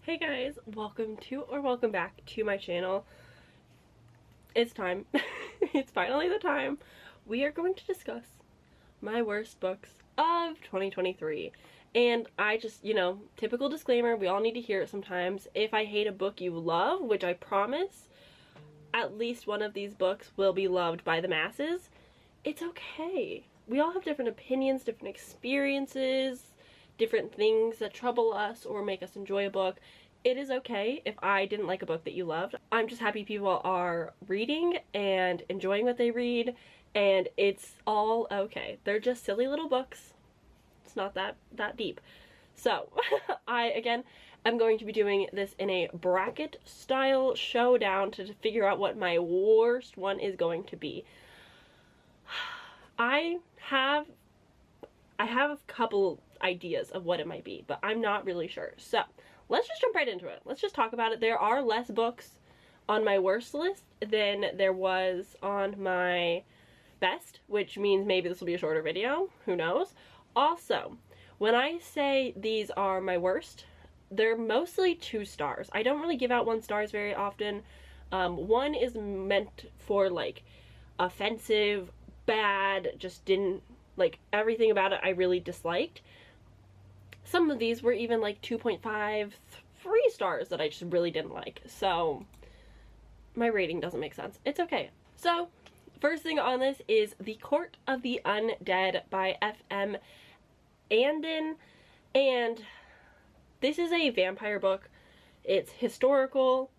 Hey guys, welcome back to my channel. It's time. It's finally the time. We are going to discuss my worst books of 2023. And I just, typical disclaimer, we all need to hear it sometimes. If I hate a book you love, which I promise, at least one of these books will be loved by the masses, it's okay. We all have different opinions, different experiences, different things that trouble us or make us enjoy a book. It is okay if I didn't like a book that you loved. I'm just happy people are reading and enjoying what they read, and it's all okay. They're just silly little books. It's not that deep. So, again, I'm going to be doing this in a bracket style showdown to figure out what my worst one is going to be. I have a couple ideas of what it might be, but I'm not really sure. So let's just jump right into it. Let's just talk about it. There are less books on my worst list than there was on my best, which means maybe this will be a shorter video. Who knows? Also, when I say these are my worst, they're mostly 2 stars. I don't really give out 1 stars very often. 1 is meant for like offensive, bad, just didn't like everything about it I really disliked. Some of these were even like 2.5, 3 stars that I just really didn't like. So my rating doesn't make sense. It's okay. So first thing on this is The Court of the Undead by F.M. Anden. And this is a vampire book. It's historical.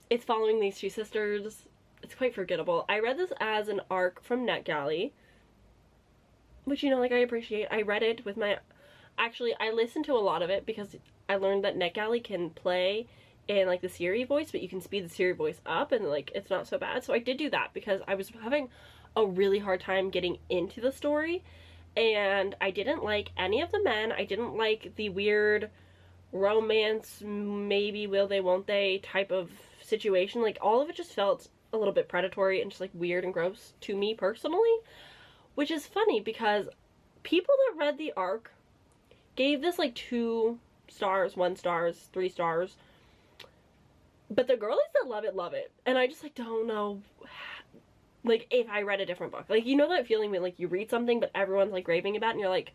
It's following these 2 sisters. It's quite forgettable. I read this as an ARC from NetGalley, which, like, I appreciate. I read it with my... Actually, I listened to a lot of it because I learned that NetGalley can play in, like, the Siri voice, but you can speed the Siri voice up and, like, it's not so bad. So I did do that because I was having a really hard time getting into the story, and I didn't like any of the men. I didn't like the weird romance, maybe will they, won't they type of situation. Like, all of it just felt a little bit predatory and just, like, weird and gross to me personally. Which is funny because people that read the ARC gave this like 2 stars, 1 stars, 3 stars. But the girlies that love it. And I just like don't know like if I read a different book. Like, you know that feeling when like you read something but everyone's like raving about it and you're like,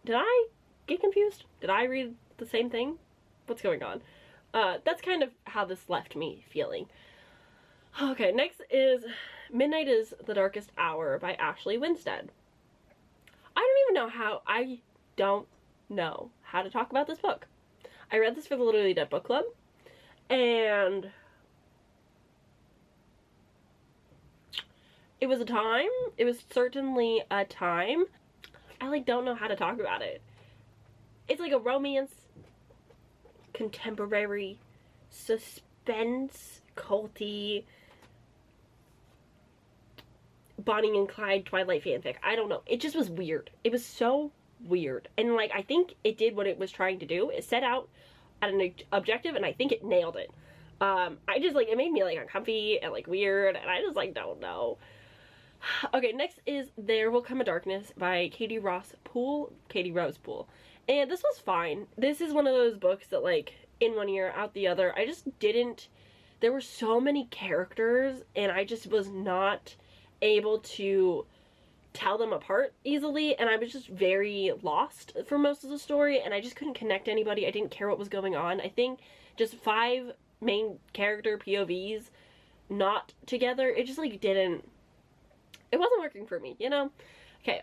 did I get confused? Did I read the same thing? What's going on? That's kind of how this left me feeling. Okay, next is Midnight is the Darkest Hour by Ashley Winstead. I don't know how to talk about this book. I read this for the Literally Dead Book Club, and it was a time. It was certainly a time. I like don't know how to talk about it. It's like a romance, contemporary, suspense, culty, Bonnie and Clyde Twilight fanfic. I don't know. It just was weird. It was so weird. And like, I think it did what it was trying to do. It set out at an objective and I think it nailed it. I just like, it made me like uncomfy and like weird and I just like don't know. Okay, next is There Will Come a Darkness by Katie Rose Poole. And this was fine. This is one of those books that like in one ear, out the other. I just didn't, there were so many characters and I just was not able to tell them apart easily, and I was just very lost for most of the story and I just couldn't connect to anybody. I didn't care what was going on. I think just 5 main character POVs not together, it just like it wasn't working for me, Okay,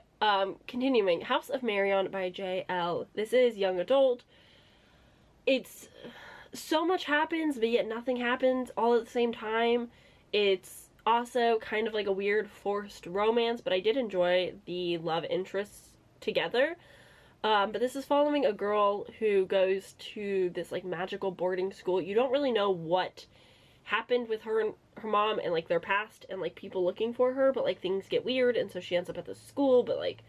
continuing. House of Marion by J.L. This is young adult. It's so much happens but yet nothing happens all at the same time. It's also kind of like a weird forced romance, but I did enjoy the love interests together. But this is following a girl who goes to this like magical boarding school. You don't really know what happened with her and her mom and like their past and like people looking for her, but like things get weird and so she ends up at the school, but like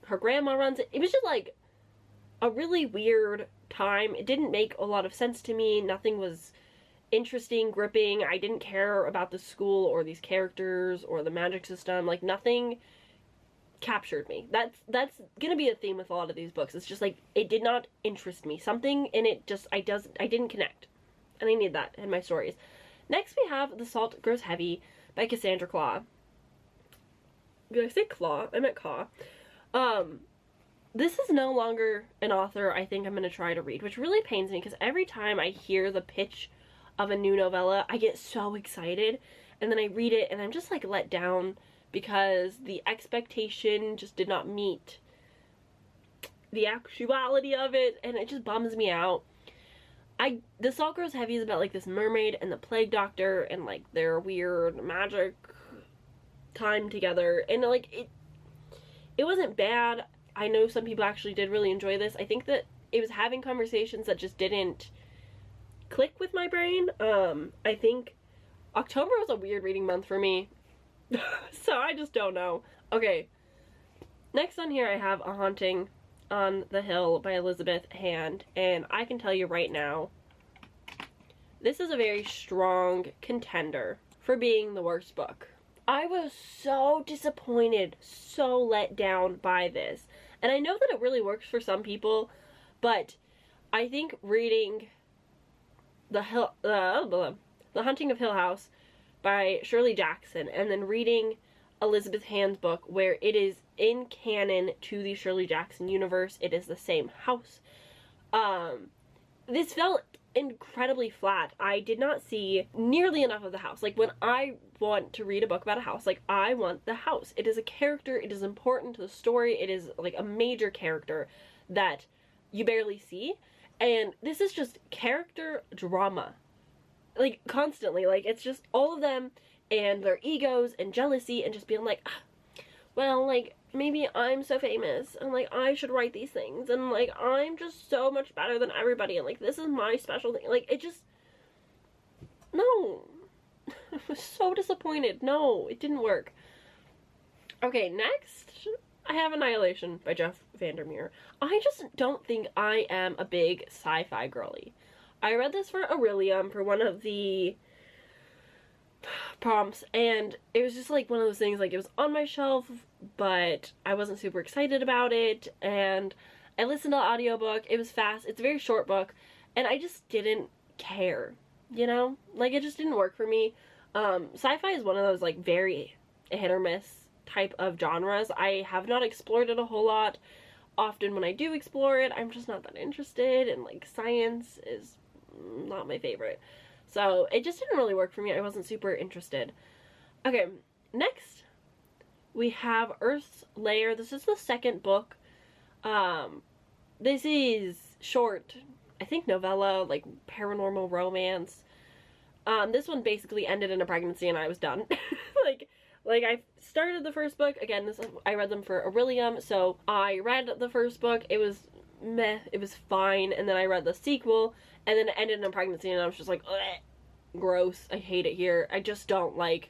her grandma runs it. It was just like a really weird time. It didn't make a lot of sense to me. Nothing was interesting, gripping. I didn't care about the school or these characters or the magic system. Like, nothing captured me. That's gonna be a theme with a lot of these books. It's just like, it did not interest me. Something in it just, I didn't connect. And I need that in my stories. Next we have The Salt Grows Heavy by Cassandra Claw. Did I say Claw? I meant Caw. This is no longer an author I think I'm going to try to read, which really pains me because every time I hear the pitch of a new novella, I get so excited, and then I read it and I'm just like let down because the expectation just did not meet the actuality of it, and it just bums me out. The Salt Grows Heavy is about like this mermaid and the plague doctor and like their weird magic time together, and like it wasn't bad. I know some people actually did really enjoy this. I think that it was having conversations that just didn't click with my brain. I think October was a weird reading month for me. So I just don't know. Okay, next on here I have A Haunting on the Hill by Elizabeth Hand, and I can tell you right now, this is a very strong contender for being the worst book. I was so disappointed, so let down by this. And I know that it really works for some people, but I think reading The Haunting of Hill House by Shirley Jackson, and then reading Elizabeth Hand's book, where it is in canon to the Shirley Jackson universe, it is the same house. This felt incredibly flat. I did not see nearly enough of the house. Like, when I want to read a book about a house, like, I want the house. It is a character, it is important to the story, it is like a major character that you barely see, and this is just character drama. Like, constantly. Like, it's just all of them and their egos and jealousy and just being like, well, like, maybe I'm so famous and like I should write these things, and like I'm just so much better than everybody, and like this is my special thing. Like, it just, no. I was so disappointed. No, it didn't work. Okay, next I have Annihilation by Jeff Vandermeer. I just don't think I am a big sci-fi girly. I read this for Aurelium for one of the prompts, and it was just like one of those things, like it was on my shelf, but I wasn't super excited about it, and I listened to the audiobook. It was fast, it's a very short book, and I just didn't care, you know? Like, it just didn't work for me. Sci-fi is one of those like very hit or miss type of genres. I have not explored it a whole lot. Often when I do explore it, I'm just not that interested, and like science is not my favorite. So it just didn't really work for me. I wasn't super interested. Okay, next we have Earth's Lair. This is the second book. This is short, I think novella, like paranormal romance. This one basically ended in a pregnancy and I was done. like I started the first book, again, I read them for Aurelium, so I read the first book, it was meh, it was fine, and then I read the sequel, and then it ended in a pregnancy, and I was just like, ugh, gross, I hate it here. I just don't like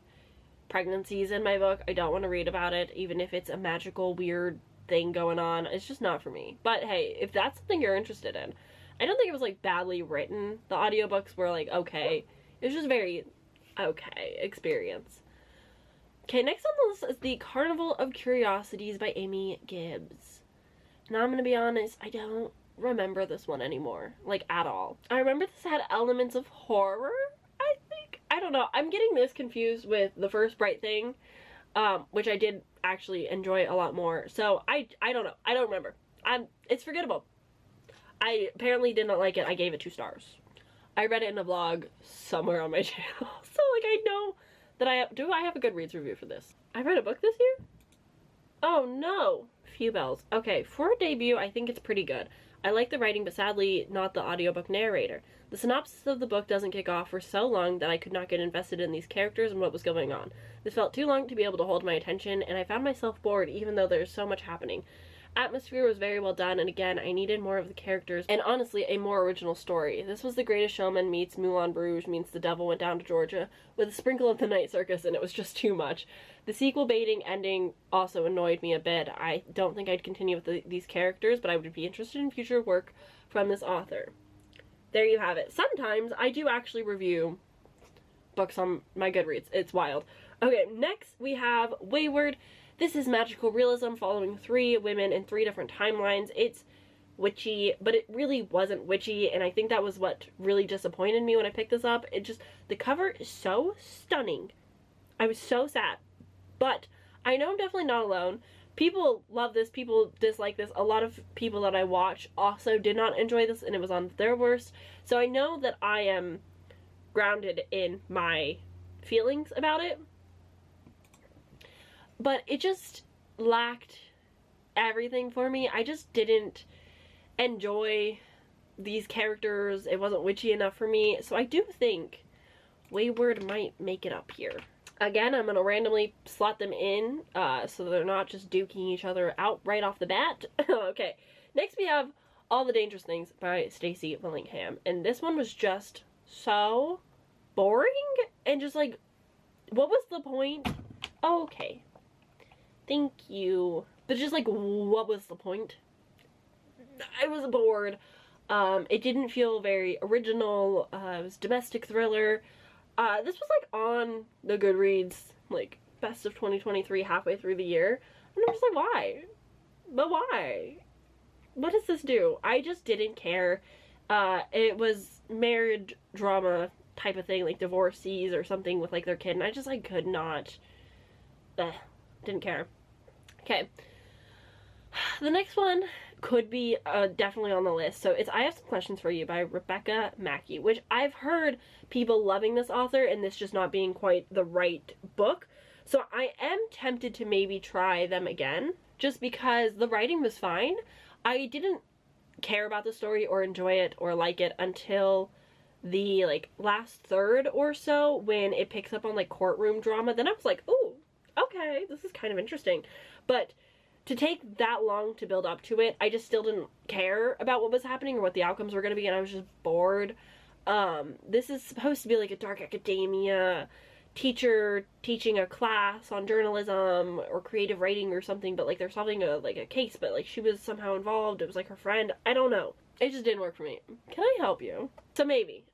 pregnancies in my book. I don't want to read about it, even if it's a magical, weird thing going on. It's just not for me. But hey, if that's something you're interested in, I don't think it was like badly written. The audiobooks were like okay. It was just very okay experience. Okay, next on the list is The Carnival of Curiosities by Amy Gibbs. Now I'm gonna be honest, I don't remember this one anymore, like at all. I remember this had elements of horror, I think. I don't know. I'm getting this confused with The First Bright Thing, which I did actually enjoy a lot more. So I don't know. I don't remember. It's forgettable. I apparently did not like it. I gave it 2 stars. I read it in a vlog somewhere on my channel. So like I know that I have a Goodreads review for this. I read a book this year? Oh no. Few bells. Okay, for a debut, I think it's pretty good. I like the writing, but sadly not the audiobook narrator. The synopsis of the book doesn't kick off for so long that I could not get invested in these characters and what was going on. This felt too long to be able to hold my attention, and I found myself bored even though there's so much happening. Atmosphere was very well done, and again, I needed more of the characters, and honestly, a more original story. This was The Greatest Showman meets Moulin Rouge meets The Devil Went Down to Georgia, with a sprinkle of The Night Circus, and it was just too much. The sequel baiting ending also annoyed me a bit. I don't think I'd continue with these characters, but I would be interested in future work from this author. There you have it. Sometimes I do actually review books on my Goodreads. It's wild. Okay, next we have Wayward. this is magical realism following 3 women in 3 different timelines. It's witchy, but it really wasn't witchy, and I think that was what really disappointed me when I picked this up. It just, the cover is so stunning. I was so sad. But I know I'm definitely not alone. People love this, people dislike this. A lot of people that I watch also did not enjoy this, and it was on their worst. So I know that I am grounded in my feelings about it. But it just lacked everything for me. I just didn't enjoy these characters. It wasn't witchy enough for me. So I do think Wayward might make it up here. Again, I'm going to randomly slot them in so they're not just duking each other out right off the bat. Okay, next we have All the Dangerous Things by Stacey Willingham. And this one was just so boring and just like, what was the point? Oh, okay. Thank you. But just like, what was the point? I was bored. It didn't feel very original. It was domestic thriller. This was like on the Goodreads, like best of 2023 halfway through the year. And I'm just like, why? But why? What does this do? I just didn't care. It was marriage drama type of thing, like divorcees or something with like their kid. And I just like could not. Didn't care. Okay. The next one could be definitely on the list. So it's I Have Some Questions for You by Rebecca Mackey, which I've heard people loving this author and this just not being quite the right book. So I am tempted to maybe try them again just because the writing was fine. I didn't care about the story or enjoy it or like it until the like last third or so when it picks up on like courtroom drama. Then I was like, ooh, okay, this is kind of interesting. But to take that long to build up to it, I just still didn't care about what was happening or what the outcomes were going to be, and I was just bored. This is supposed to be like a dark academia teacher teaching a class on journalism or creative writing or something, but like they're solving a case, but like she was somehow involved. It was like her friend. I don't know. It just didn't work for me. Can I help you? So maybe.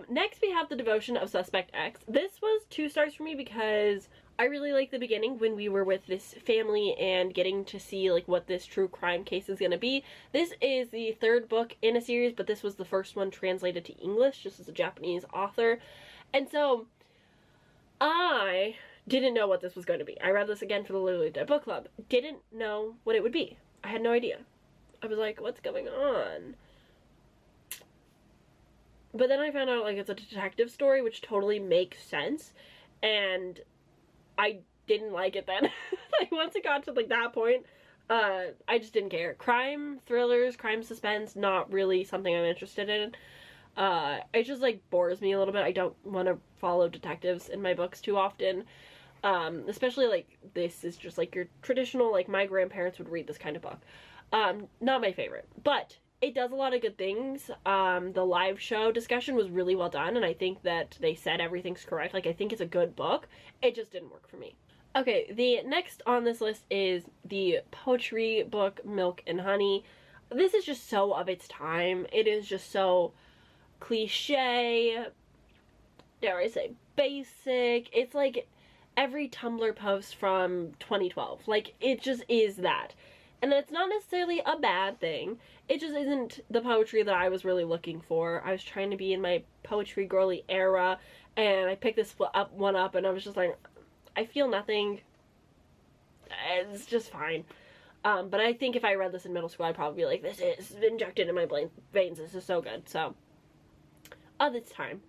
Next we have The Devotion of Suspect X. This was 2 stars for me because I really like the beginning when we were with this family and getting to see like what this true crime case is going to be. This is the 3rd book in a series, but this was the first one translated to English just as a Japanese author. And so I didn't know what this was going to be. I read this again for the Literally Dead Book Club. Didn't know what it would be. I had no idea. I was like, what's going on? But then I found out like it's a detective story, which totally makes sense. And I didn't like it then. Like once it got to like that point, I just didn't care. Crime thrillers, crime suspense, not really something I'm interested in. It just like bores me a little bit. I don't want to follow detectives in my books too often. Especially like this is just like your traditional, like my grandparents would read this kind of book. Not my favorite, but it does a lot of good things. The live show discussion was really well done, and I think that they said everything's correct. Like, I think it's a good book. It just didn't work for me. Okay, the next on this list is the poetry book, Milk and Honey. This is just so of its time. It is just so cliche, dare I say, basic. It's like every Tumblr post from 2012. Like, it just is that. And it's not necessarily a bad thing. It just isn't the poetry that I was really looking for. I was trying to be in my poetry girly era, and I picked this one up, and I was just like, I feel nothing. It's just fine. But I think if I read this in middle school, I'd probably be like, this is injected in my veins. This is so good. So, of its time.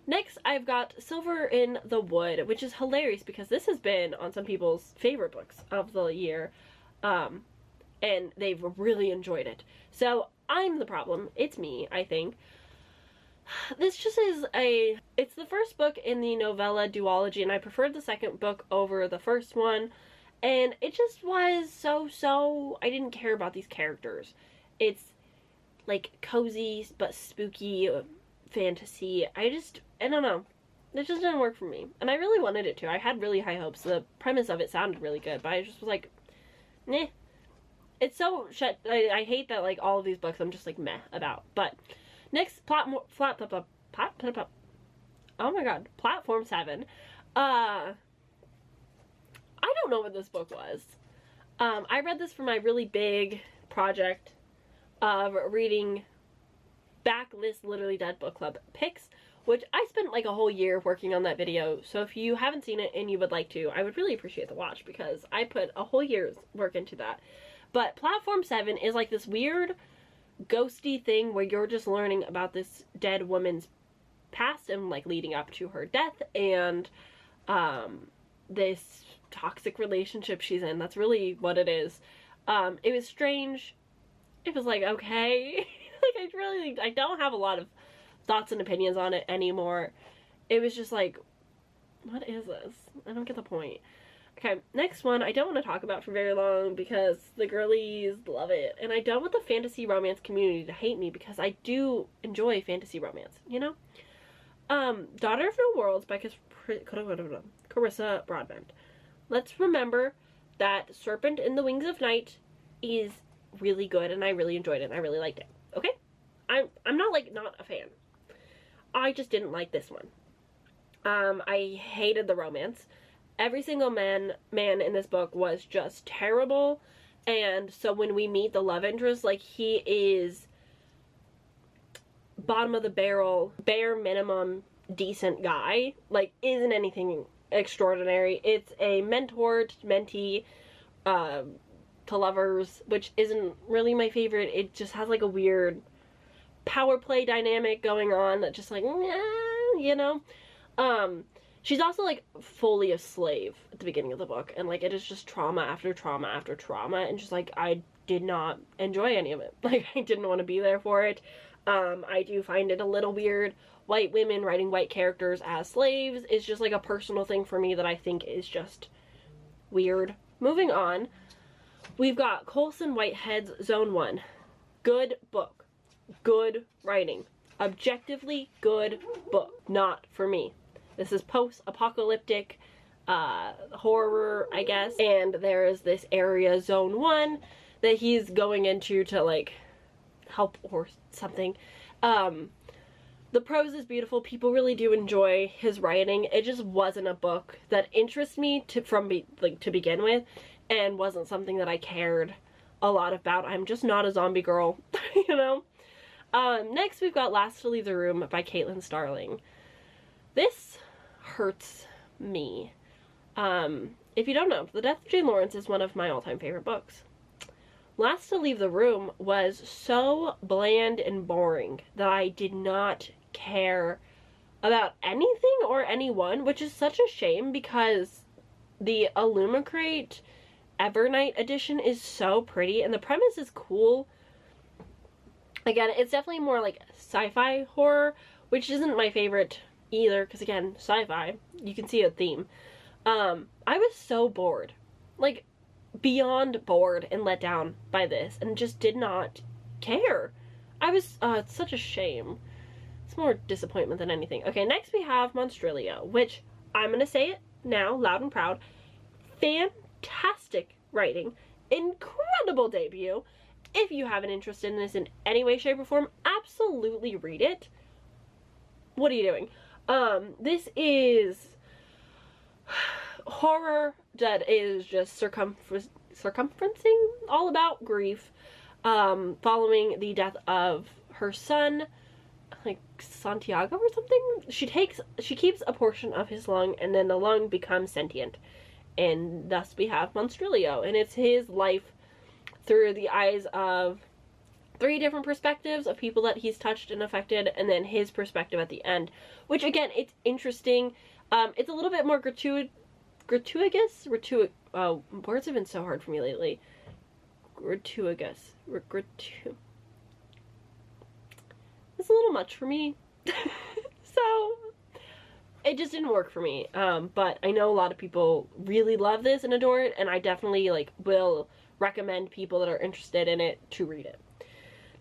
Next, I've got Silver in the Wood, which is hilarious because this has been on some people's favorite books of the year. And they've really enjoyed it. So I'm the problem. It's me, I think. This just is it's the first book in the novella duology, and I preferred the second book over the first one. And it just was so, I didn't care about these characters. It's like cozy but spooky fantasy. I don't know. It just didn't work for me. And I really wanted it to. I had really high hopes. The premise of it sounded really good, but I just was like, meh. It's so shut. I hate that like all of these books I'm just like meh about. But next, oh my god, Platform 7. I I don't know what this book was. I read this for my really big project of reading Backlist Literally Dead Book Club picks, which I spent like a whole year working on that video. So if you haven't seen it and you would like to, I would really appreciate the watch because I put a whole year's work into that. But Platform 7 is like this weird ghosty thing where you're just learning about this dead woman's past and like leading up to her death and this toxic relationship she's in. That's really what it is. It was strange. It was like, okay. Like I don't have a lot of thoughts and opinions on it anymore. It was just like, what is this? I don't get the point. Okay, next one I don't want to talk about for very long because the girlies love it. And I don't want the fantasy romance community to hate me because I do enjoy fantasy romance, you know? Daughter of No Worlds by Carissa Broadbent. Let's remember that Serpent in the Wings of Night is really good and I really enjoyed it and I really liked it. Okay? I'm not like not a fan. I just didn't like this one. I hated the romance. Every single man in this book was just terrible. And so when we meet the love interest, like he is bottom of the barrel, bare minimum decent guy. Like isn't anything extraordinary. It's a mentor to mentee to lovers, which isn't really my favorite. It just has like a weird power play dynamic going on that just like, you know? She's also like fully a slave at the beginning of the book and like it is just trauma after trauma after trauma and just like I did not enjoy any of it. Like I didn't want to be there for it. I do find it a little weird. White women writing white characters as slaves is just like a personal thing for me that I think is just weird. Moving on, we've got Colson Whitehead's Zone 1. Good book. Good writing. Objectively good book. Not for me. This is post-apocalyptic horror, I guess. And there is this area, Zone 1, that he's going into to like help or something. The prose is beautiful. People really do enjoy his writing. It just wasn't a book that interests me to begin with, and wasn't something that I cared a lot about. I'm just not a zombie girl, you know? Next we've got Last to Leave the Room by Caitlin Starling. This hurts me. If you don't know, The Death of Jane Lawrence is one of my all-time favorite books. Last to Leave the Room was so bland and boring that I did not care about anything or anyone, which is such a shame because the Illumicrate Evernight edition is so pretty and the premise is cool. Again, it's definitely more like sci-fi horror, which isn't my favorite either because again, sci-fi, you can see a theme. I was so bored. Like, beyond bored and let down by this and just did not care. It's such a shame. It's more disappointment than anything. Okay, next we have Monstrilio, which I'm gonna say it now, loud and proud. Fantastic writing. Incredible debut. If you have an interest in this in any way, shape, or form, absolutely read it. What are you doing? This is horror that is just circumferencing all about grief, following the death of her son, like Santiago or something. She keeps a portion of his lung and then the lung becomes sentient, and thus we have Monstrilio, and it's his life through the eyes of 3 different perspectives of people that he's touched and affected, and then his perspective at the end, which again, it's interesting. It's a little bit more gratuitous. Words have been so hard for me lately. Gratuitous. It's a little much for me. So, it just didn't work for me. But I know a lot of people really love this and adore it, and I definitely, like, will recommend people that are interested in it to read it.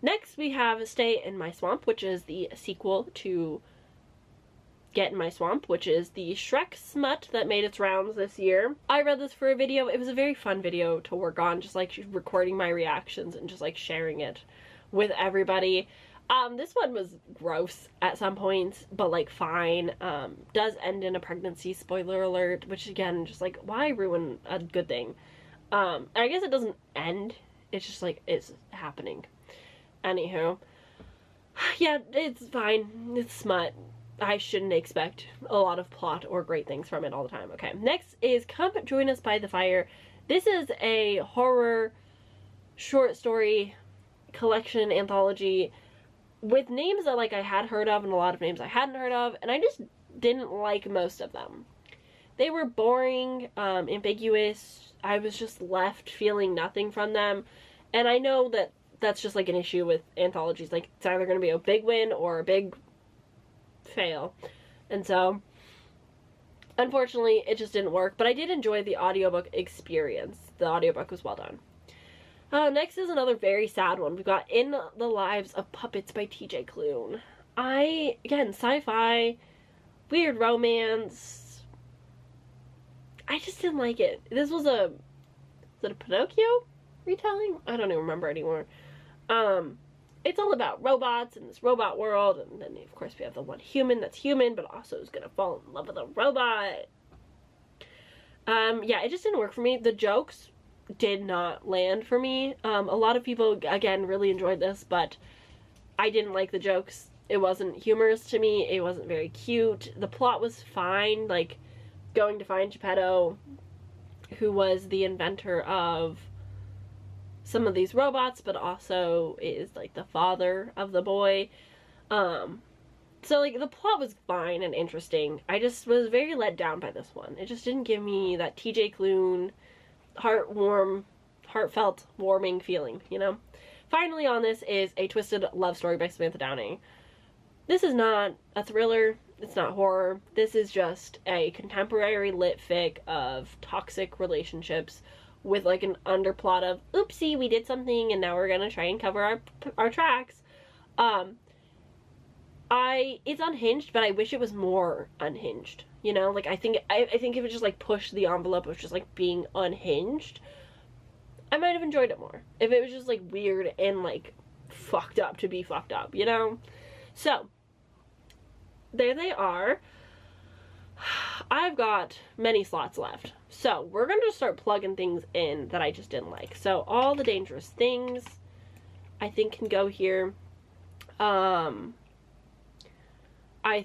Next, we have Stay in My Swamp, which is the sequel to Get in My Swamp, which is the Shrek smut that made its rounds this year. I read this for a video. It was a very fun video to work on, just like recording my reactions and just like sharing it with everybody. This one was gross at some points, but like fine. Does end in a pregnancy, spoiler alert, which again, just like, why ruin a good thing? I guess it doesn't end, it's just like, it's happening. Anywho. Yeah, it's fine. It's smut. I shouldn't expect a lot of plot or great things from it all the time. Okay, next is Come Join Us by the Fire. This is a horror short story collection anthology with names that like I had heard of and a lot of names I hadn't heard of, and I just didn't like most of them. They were boring, ambiguous. I was just left feeling nothing from them, and I know that that's just like an issue with anthologies. Like, it's either going to be a big win or a big fail. And so, unfortunately, it just didn't work. But I did enjoy the audiobook experience. The audiobook was well done. Next is another very sad one. We've got In the Lives of Puppets by TJ Klune. Again, sci-fi, weird romance. I just didn't like it. This was is it a Pinocchio retelling? I don't even remember anymore. It's all about robots in this robot world, and then of course we have the one human that's human, but also is gonna fall in love with a robot. Yeah, it just didn't work for me. The jokes did not land for me. A lot of people, again, really enjoyed this, but I didn't like the jokes. It wasn't humorous to me. It wasn't very cute. The plot was fine, like going to find Geppetto, who was the inventor of some of these robots, but also is like the father of the boy. So like the plot was fine and interesting. I just was very let down by this one. It just didn't give me that TJ Klune heartfelt, warming feeling, you know? Finally on this is A Twisted Love Story by Samantha Downing. This is not a thriller. It's not horror. This is just a contemporary lit fic of toxic relationships with like an underplot of, oopsie, we did something and now we're gonna try and cover our tracks. It's unhinged, but I wish it was more unhinged. You know, like I think if it just like pushed the envelope of just like being unhinged, I might have enjoyed it more. If it was just like weird and like fucked up to be fucked up, you know? So, there they are. I've got many slots left. So, we're going to start plugging things in that I just didn't like. So, All the Dangerous Things, I think, can go here. I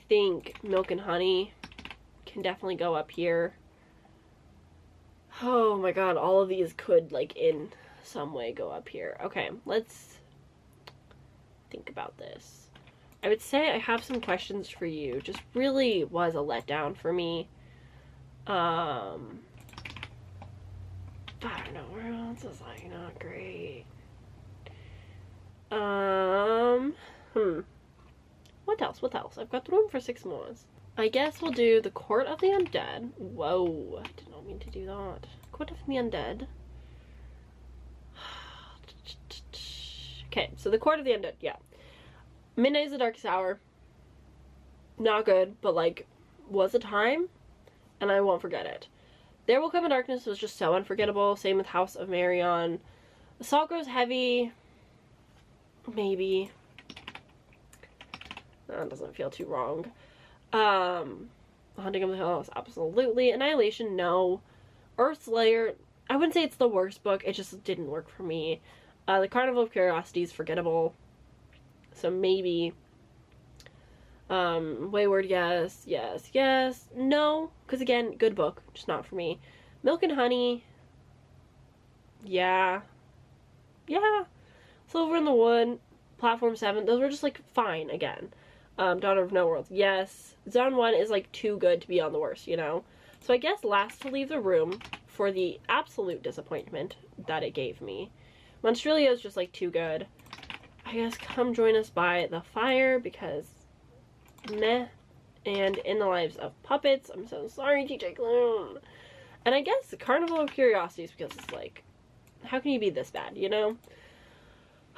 think Milk and Honey can definitely go up here. Oh my god, all of these could, like, in some way go up here. Okay, let's think about this. I would say I have some questions for you. Just really was a letdown for me. I don't know, where else is like not great? What else? I've got room for 6 more. I guess we'll do The Court of the Undead. Whoa, I did not mean to do that. Court of the Undead. Okay, so The Court of the Undead, yeah. Midnight is the Darkest Hour. Not good, but like, was a time, and I won't forget it. There Will Come a Darkness was just so unforgettable. Same with House of Marion. The Salt Grows Heavy. Maybe. That doesn't feel too wrong. Haunting of the Hill House, absolutely. Annihilation, no. Earthslayer, I wouldn't say it's the worst book. It just didn't work for me. The Carnival of Curiosities, forgettable. So maybe. Wayward, yes. No, because again, good book, just not for me. Milk and Honey, yeah. Silver in the Wood, Platform 7, those were just like fine again. Daughter of No Worlds, yes. Zone 1 is like too good to be on the worst, you know? So I guess last to leave the room for the absolute disappointment that it gave me. Monstrelia is just like too good. I guess Come Join Us by the Fire because meh. And In the Lives of Puppets, I'm so sorry, TJ Klune. And I guess Carnival of Curiosities because it's like, how can you be this bad, you know?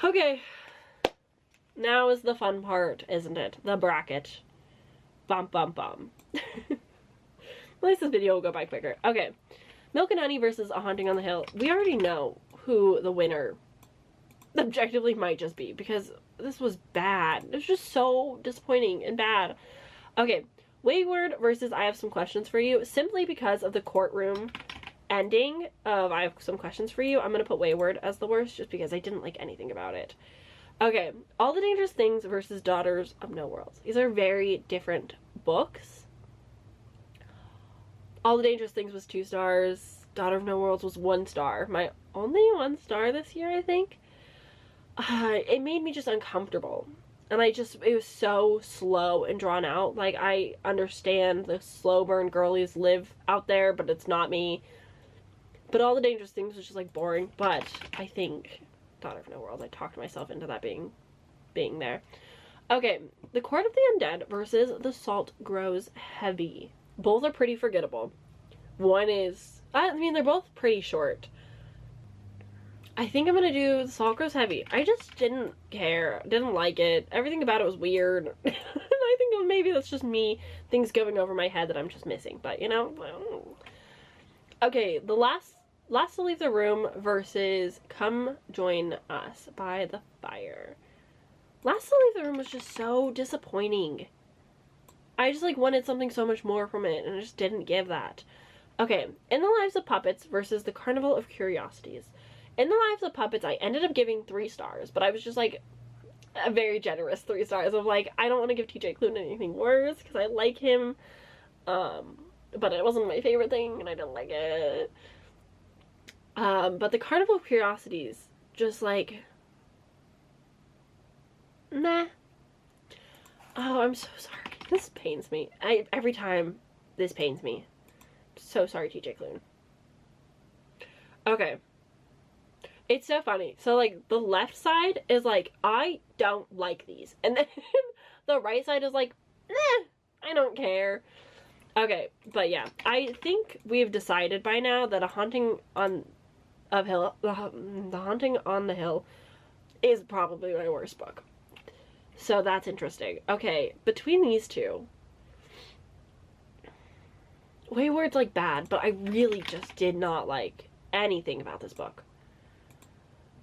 Okay. Now is the fun part, isn't it? The bracket. Bum bum bum. At least this video will go by quicker. Okay. Milk and Honey versus A Haunting on the Hill. We already know who the winner objectively might just be because this was bad. It was just so disappointing and bad. Okay, Wayward versus I Have Some Questions for You, simply because of the courtroom ending of I Have Some Questions for You. I'm gonna put Wayward as the worst just because I didn't like anything about it. Okay, All the Dangerous Things versus Daughters of No Worlds. These are very different books. All the Dangerous Things was 2 stars. Daughter of No Worlds was 1 star. My only 1 star this year, I think. It made me just uncomfortable. And it was so slow and drawn out. Like, I understand the slow burn girlies live out there, but it's not me. But All the Dangerous Things was just, like, boring. But I think Daughter of No World, I talked myself into that being there. Okay, The Court of the Undead versus The Salt Grows Heavy. Both are pretty forgettable. One is, I mean, they're both pretty short. I think I'm gonna do The Salt Grows Heavy. I just didn't care. Didn't like it. Everything about it was weird. I think maybe that's just me, things going over my head that I'm just missing. But, you know. Okay, The Last to Leave the Room versus Come Join Us by the Fire. Last to Leave the Room was just so disappointing. I just, like, wanted something so much more from it, and I just didn't give that. Okay, In the Lives of Puppets versus The Carnival of Curiosities. In the Lives of Puppets, I ended up giving 3 stars, but I was just, like, a very generous 3 stars of, like, I don't want to give TJ Klune anything worse, because I like him, but it wasn't my favorite thing, and I didn't like it. But The Carnival of Curiosities, just, like, meh. Oh, I'm so sorry. This pains me. Every time, this pains me. So sorry, TJ Klune. Okay. It's so funny. So, like, the left side is like, I don't like these. And then the right side is like, I don't care. Okay, but yeah. I think we've decided by now that The Haunting on the Hill is probably my worst book. So that's interesting. Okay, between these two, Wayward's, like, bad, but I really just did not like anything about this book.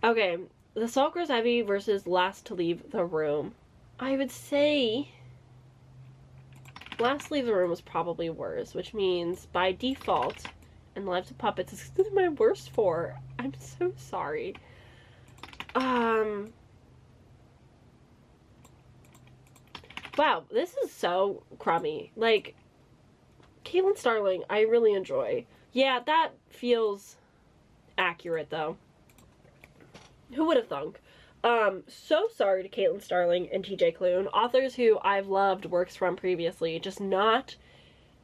Okay, The Salt Grows Heavy versus Last to Leave the Room. I would say Last to Leave the Room was probably worse, which means by default, In the Lives of Puppets is my worst 4. I'm so sorry. Wow, this is so crummy. Like, Caitlin Starling, I really enjoy. Yeah, that feels accurate, though. Who would have thunk? So sorry to Caitlin Starling and TJ Klune, authors who I've loved works from previously, just not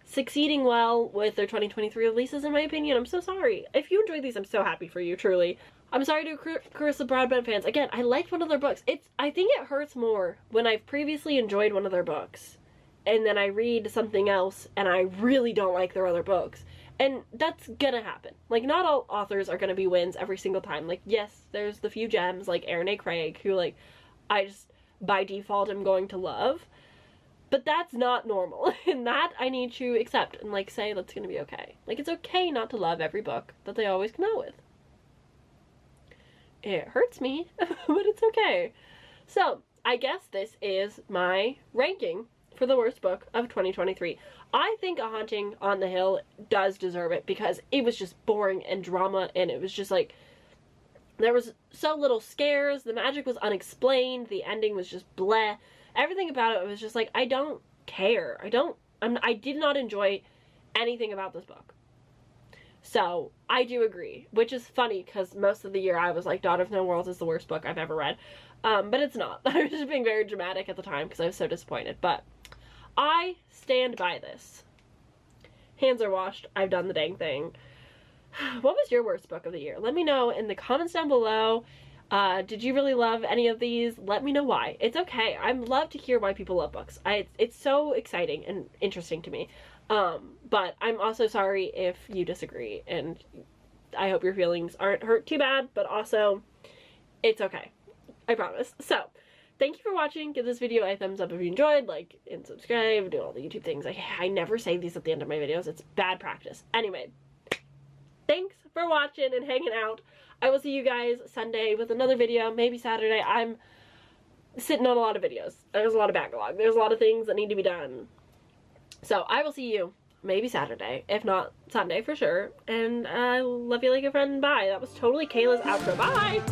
succeeding well with their 2023 releases, in my opinion. I'm so sorry. If you enjoyed these, I'm so happy for you, truly. I'm sorry to Carissa Broadbent fans. Again, I liked one of their books. I think it hurts more when I've previously enjoyed one of their books, and then I read something else, and I really don't like their other books. And that's gonna happen. Like, not all authors are gonna be wins every single time. Like, yes, there's the few gems, like Erin A. Craig, who, like, I just, by default, am going to love. But that's not normal. And that I need to accept and, like, say that's gonna be okay. Like, it's okay not to love every book that they always come out with. It hurts me, but it's okay. So, I guess this is my ranking for the worst book of 2023. I think A Haunting on the Hill does deserve it because it was just boring and drama, and it was just like, there was so little scares, the magic was unexplained, the ending was just bleh. Everything about it was just like, I don't care. I did not enjoy anything about this book. So, I do agree, which is funny because most of the year I was like, Daughter of No Worlds is the worst book I've ever read. But it's not. I was just being very dramatic at the time because I was so disappointed. But I stand by this. Hands are washed. I've done the dang thing. What was your worst book of the year? Let me know in the comments down below. Did you really love any of these? Let me know why. It's okay. I love to hear why people love books. It's so exciting and interesting to me. But I'm also sorry if you disagree, and I hope your feelings aren't hurt too bad, but also, it's okay. I promise. So, thank you for watching. Give this video a thumbs up if you enjoyed, like, and subscribe, do all the YouTube things. I never say these at the end of my videos. It's bad practice. Anyway, thanks for watching and hanging out. I will see you guys Sunday with another video, maybe Saturday. I'm sitting on a lot of videos. There's a lot of backlog. There's a lot of things that need to be done. So I will see you maybe Saturday, if not Sunday for sure. And I love you like a friend. Bye. That was totally Kayla's outro. Bye!